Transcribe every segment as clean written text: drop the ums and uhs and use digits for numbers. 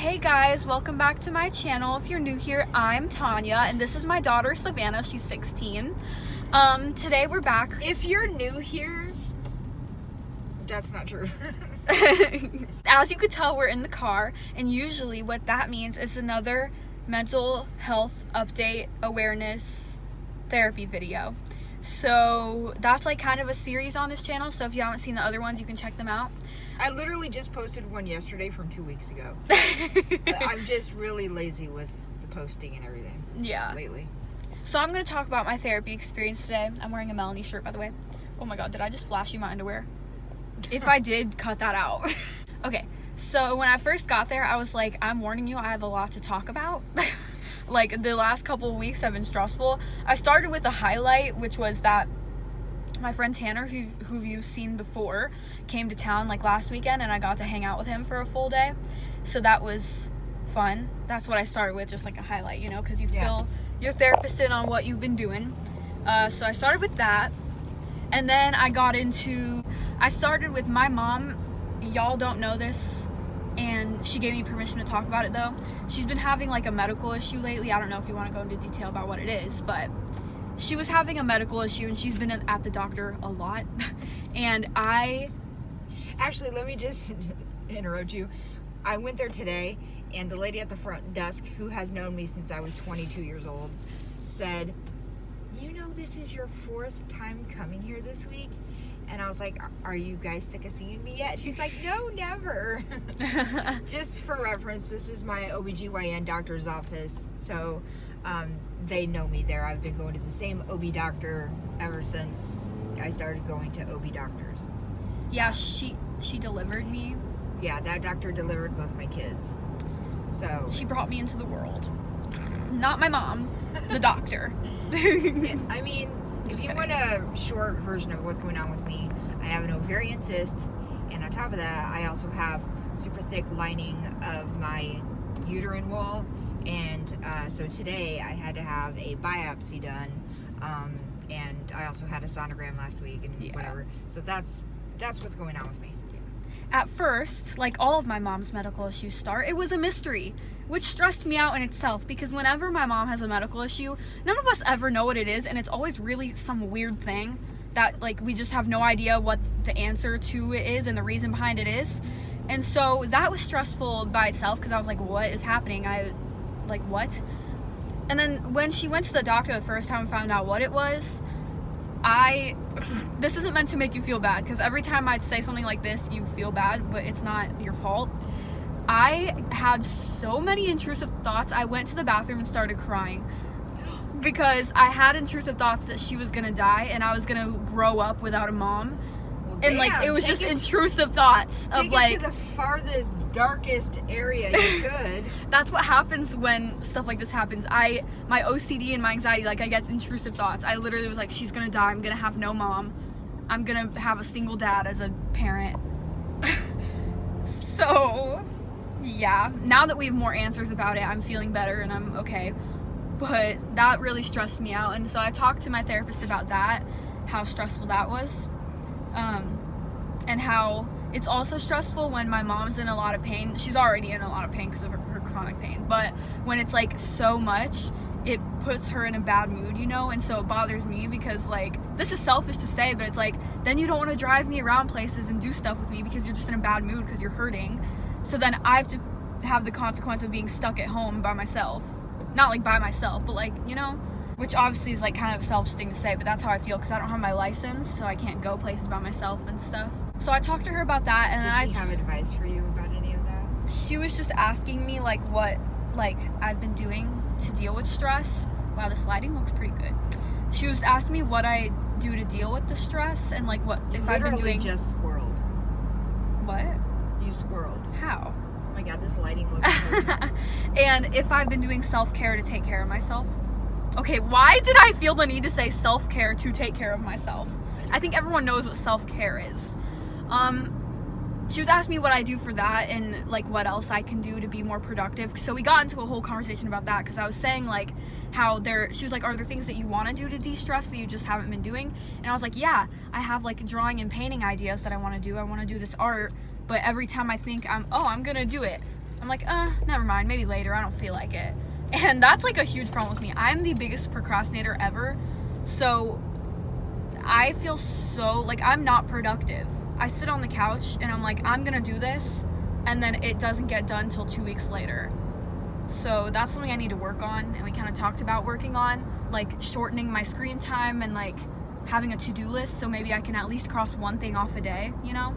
Hey guys, welcome back to my channel. If you're new here, I'm Tanya, and this is my daughter Savannah. She's 16. Today we're back. If you're new here, that's not true. As you could tell, we're in the car, and usually what that means is another mental health update awareness therapy video. So that's like kind of a series on this channel, so if you haven't seen the other ones, you can check them out. I literally just posted one yesterday from 2 weeks ago. I'm just really lazy with the posting and everything. Yeah. Lately. So I'm going to talk about my therapy experience today. I'm wearing a Melanie shirt, by the way. Oh my god, did I just flash you my underwear? If I did, cut that out. Okay, so when I first got there, I was like, I'm warning you, I have a lot to talk about. Like, the last couple of weeks have been stressful. I started with a highlight, which was that my friend Tanner, who you've seen before, came to town like last weekend, and I got to hang out with him for a full day. So that was fun. That's what I started with, just like a highlight, you know, because you fill your therapist in on what you've been doing. So I started with that, and then I started with my mom. Y'all don't know this, and she gave me permission to talk about it though. She's been having like a medical issue lately. I don't know if you want to go into detail about what it is, but she was having a medical issue, and she's been at the doctor a lot. And Actually, let me just interrupt you. I went there today, and the lady at the front desk, who has known me since I was 22 years old, said, "You know, this is your 4th time coming here this week?" And I was like, "Are you guys sick of seeing me yet?" She's like, "No, never." Just for reference, this is my OBGYN doctor's office. So they know me there. I've been going to the same OB doctor ever since I started going to OB doctors. Yeah, she delivered me. Yeah, that doctor delivered both my kids. So She brought me into the world. Not my mom, the doctor. I mean, Just if you kidding. want a short version of what's going on with me, I have an ovarian cyst, and on top of that, I also have super thick lining of my uterine wall. And so today I had to have a biopsy done, and I also had a sonogram last week and whatever. So that's what's going on with me. At first, like all of my mom's medical issues start, it was a mystery, which stressed me out in itself, because whenever my mom has a medical issue, none of us ever know what it is, and it's always really some weird thing that like we just have no idea what the answer to it is and the reason behind it is. And so that was stressful by itself, because I was like, what is happening? What? And then when she went to the doctor the first time and found out what it was, this isn't meant to make you feel bad, because every time I'd say something like this, you feel bad, but it's not your fault. I had so many intrusive thoughts. I went to the bathroom and started crying because I had intrusive thoughts that she was gonna die and I was gonna grow up without a mom. And like, it was just intrusive thoughts of like to the farthest, darkest area you could. That's what happens when stuff like this happens. My OCD and my anxiety, like I get intrusive thoughts. I literally was like, she's gonna die, I'm gonna have no mom, I'm gonna have a single dad as a parent. So yeah, now that we have more answers about it, I'm feeling better and I'm okay. But that really stressed me out, and so I talked to my therapist about that, how stressful that was. And how it's also stressful when my mom's in a lot of pain. She's already in a lot of pain because of her chronic pain, but when it's like so much, it puts her in a bad mood, you know. And so it bothers me, because like, this is selfish to say, but it's like, then you don't want to drive me around places and do stuff with me because you're just in a bad mood because you're hurting. So then I have to have the consequence of being stuck at home by myself. Not like by myself, but like, you know, which obviously is like kind of a selfish thing to say, but that's how I feel, because I don't have my license, so I can't go places by myself and stuff. So I talked to her about that, and Did she have advice for you about any of that? She was just asking me like what like I've been doing to deal with stress. Wow, this lighting looks pretty good. She was asking me what I do to deal with the stress, and like what if I've been doing. Just squirreled. What? You squirreled. How? Oh my god, this lighting looks so And if I've been doing self-care to take care of myself. Okay, why did I feel the need to say self-care to take care of myself? I think everyone knows what self-care is. She was asking me what I do for that, and like what else I can do to be more productive. So we got into a whole conversation about that, because I was saying like how she was like, are there things that you want to do to de-stress that you just haven't been doing? And I was like, yeah, I have like drawing and painting ideas that I want to do. I want to do this art, but every time I think I'm gonna do it, I'm like, never mind, maybe later, I don't feel like it. And that's like a huge problem with me. I'm the biggest procrastinator ever. So I feel so like I'm not productive. I sit on the couch and I'm like, I'm gonna do this, and then it doesn't get done till 2 weeks later. So that's something I need to work on, and we kind of talked about working on, like shortening my screen time and like having a to-do list, so maybe I can at least cross one thing off a day, you know?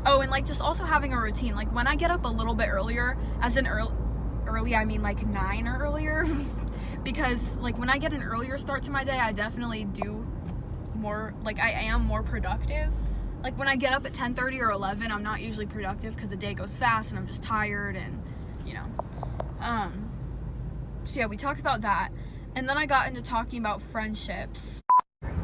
Oh, and like just also having a routine. Like when I get up a little bit earlier, as in early I mean like 9 or earlier, because like when I get an earlier start to my day, I definitely do more, like I am more productive. Like when I get up at 10:30 or 11, I'm not usually productive because the day goes fast and I'm just tired, and you know. So yeah, we talked about that, and then I got into talking about friendships.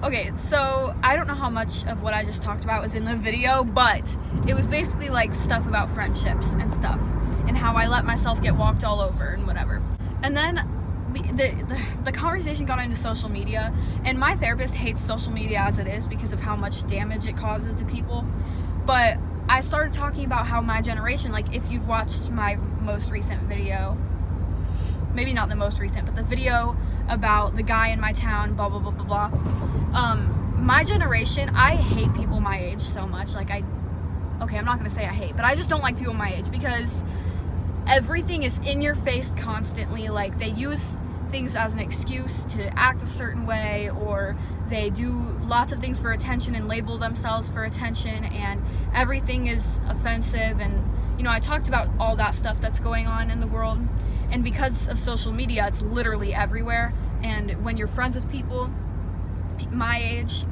Okay, so I don't know how much of what I just talked about was in the video, but it was basically like stuff about friendships and stuff, and how I let myself get walked all over and whatever. And then the conversation got into social media, and my therapist hates social media as it is because of how much damage it causes to people. But I started talking about how my generation, like if you've watched my most recent video, maybe not the most recent, but the video about the guy in my town, blah, blah, blah, blah, blah. My generation, I hate people my age so much. Like okay, I'm not gonna say I hate, but I just don't like people my age because everything is in your face constantly. Like they use things as an excuse to act a certain way, or they do lots of things for attention and label themselves for attention, and everything is offensive. And you know, I talked about all that stuff that's going on in the world, and because of social media, it's literally everywhere. And when you're friends with people my age,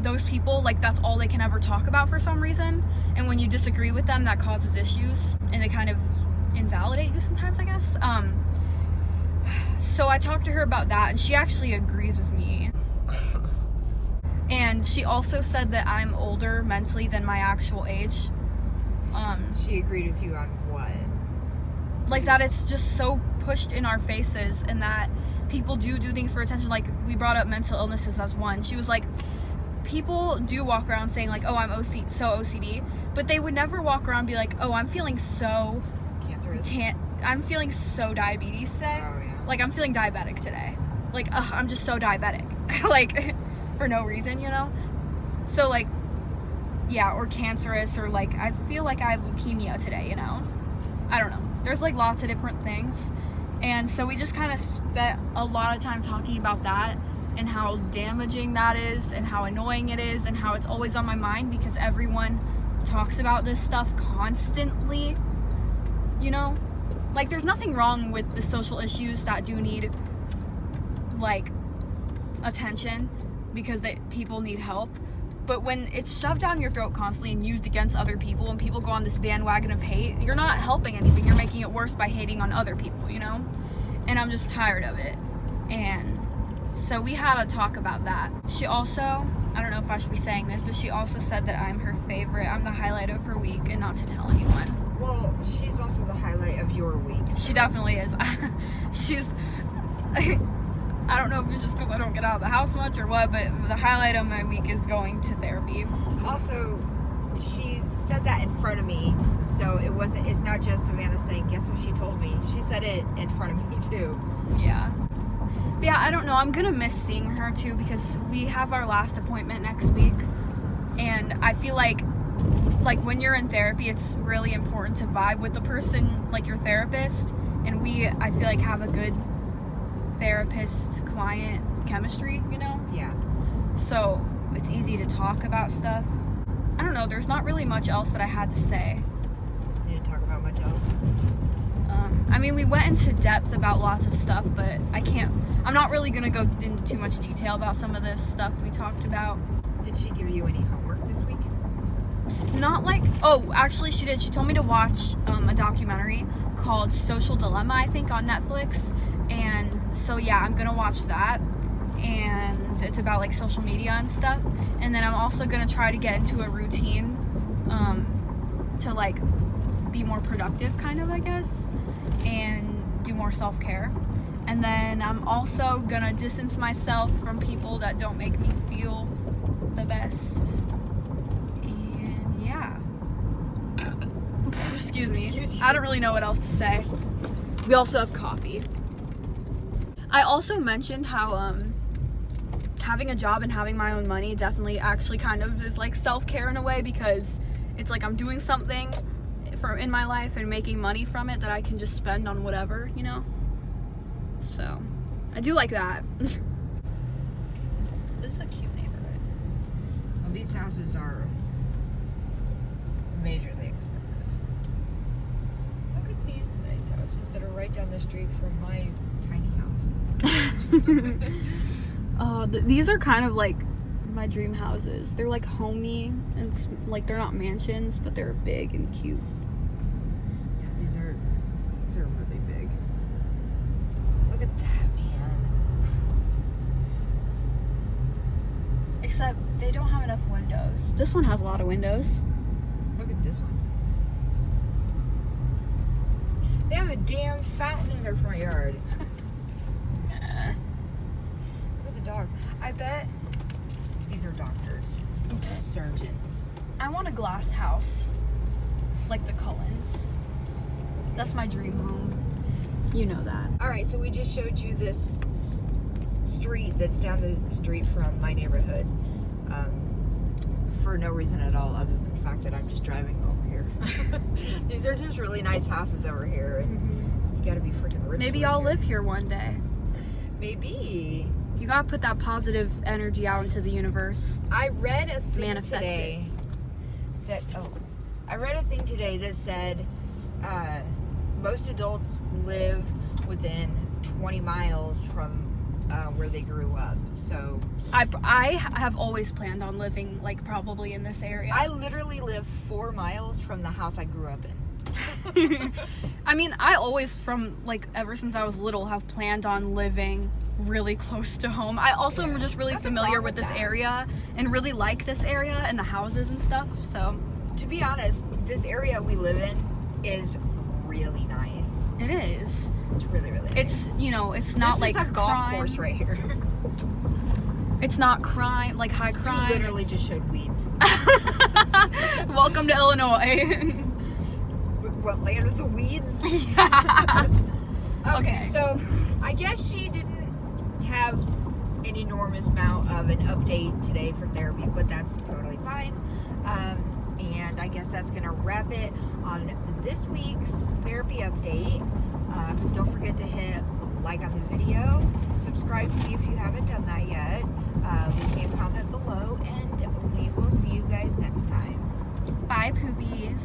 those people, like that's all they can ever talk about for some reason, and when you disagree with them, that causes issues, and they kind of invalidate you sometimes, I guess. So I talked to her about that, and she actually agrees with me. And she also said that I'm older mentally than my actual age. She agreed with you on what? Like that it's just so pushed in our faces, and that people do things for attention. Like we brought up mental illnesses as one. She was like, people do walk around saying like, oh, I'm so OCD, but they would never walk around and be like, oh, I'm feeling so cancerous. I'm feeling so diabetes today. Oh, yeah. Like I'm feeling diabetic today. Like I'm just so diabetic. Like for no reason, you know? So like, yeah, or cancerous, or like I feel like I have leukemia today, you know? I don't know. There's like lots of different things. And so we just kind of spent a lot of time talking about that, and how damaging that is, and how annoying it is, and how it's always on my mind because everyone talks about this stuff constantly, you know? Like there's nothing wrong with the social issues that do need like attention because people need help, but when it's shoved down your throat constantly and used against other people, and people go on this bandwagon of hate, you're not helping anything. You're making it worse by hating on other people, you know? And I'm just tired of it. And so we had a talk about that. She also, I don't know if I should be saying this, but she also said that I'm her favorite. I'm the highlight of her week, and not to tell anyone. Well, she's also the highlight of your week. So. She definitely is. She's, I don't know if it's just because I don't get out of the house much or what, but the highlight of my week is going to therapy. Also, she said that in front of me, so it's not just Savannah saying, guess what she told me? She said it in front of me too. Yeah. But yeah, I don't know. I'm gonna miss seeing her too because we have our last appointment next week, and I feel like when you're in therapy, it's really important to vibe with the person, like your therapist, and I feel like have a good therapist-client chemistry, you know? Yeah. So it's easy to talk about stuff. I don't know, there's not really much else that I had to say. You didn't talk about much else? I mean, we went into depth about lots of stuff, but I'm not really gonna go into too much detail about some of this stuff we talked about. Did she give you any homework this week? Not like, oh, actually she did. She told me to watch a documentary called Social Dilemma, I think, on Netflix. And so yeah, I'm gonna watch that, and it's about like social media and stuff. And then I'm also gonna try to get into a routine to like be more productive, kind of, I guess, and do more self-care. And then I'm also gonna distance myself from people that don't make me feel the best. And yeah. Excuse Excuse me. Excuse you. I don't really know what else to say. We also have coffee. I also mentioned how having a job and having my own money definitely actually kind of is like self-care in a way, because it's like I'm doing something in my life and making money from it that I can just spend on whatever, you know? So, I do like that. This is a cute neighborhood. Well, these houses are majorly expensive. Look at these nice houses that are right down the street from my tiny house. Oh, these are kind of like my dream houses. They're like homey and like they're not mansions, but they're big and cute. Yeah, these are really big. Look at that, man. Except they don't have enough windows. This one has a lot of windows. Look at this one. They have a damn fountain in their front yard. Look at the dog. I bet these are doctors, surgeons. I want a glass house, like the Cullens. That's my dream home. You know that. All right, so we just showed you this street that's down the street from my neighborhood, for no reason at all, other than the fact that I'm just driving over here. These are just really nice houses over here, and you gotta be freaking rich. Maybe over I'll here. live here one day. Maybe. You gotta put that positive energy out into the universe. I read a thing Manifest today that I read a thing today that said most adults live within 20 miles from where they grew up. So I have always planned on living like probably in this area. I literally live 4 miles from the house I grew up in. I mean, I always from like ever since I was little have planned on living really close to home. I also am just really Nothing familiar wrong with with this that. area and really like this area and the houses and stuff. So To be honest, this area we live in is really nice. it is. It's really, really nice. It's, you know, it's not this like is a golf crime. course right here. It's not crime, like high crime. You literally just showed weeds. Welcome to Illinois. What, land of the weeds? Yeah. Okay, Okay. so I guess she didn't have an enormous amount of an update today for therapy, but that's totally fine. And I guess that's going to wrap it on this week's therapy update. But don't forget to hit like on the video, subscribe to me if you haven't done that yet, leave me a comment below, and we will see you guys next time. Bye, poopies.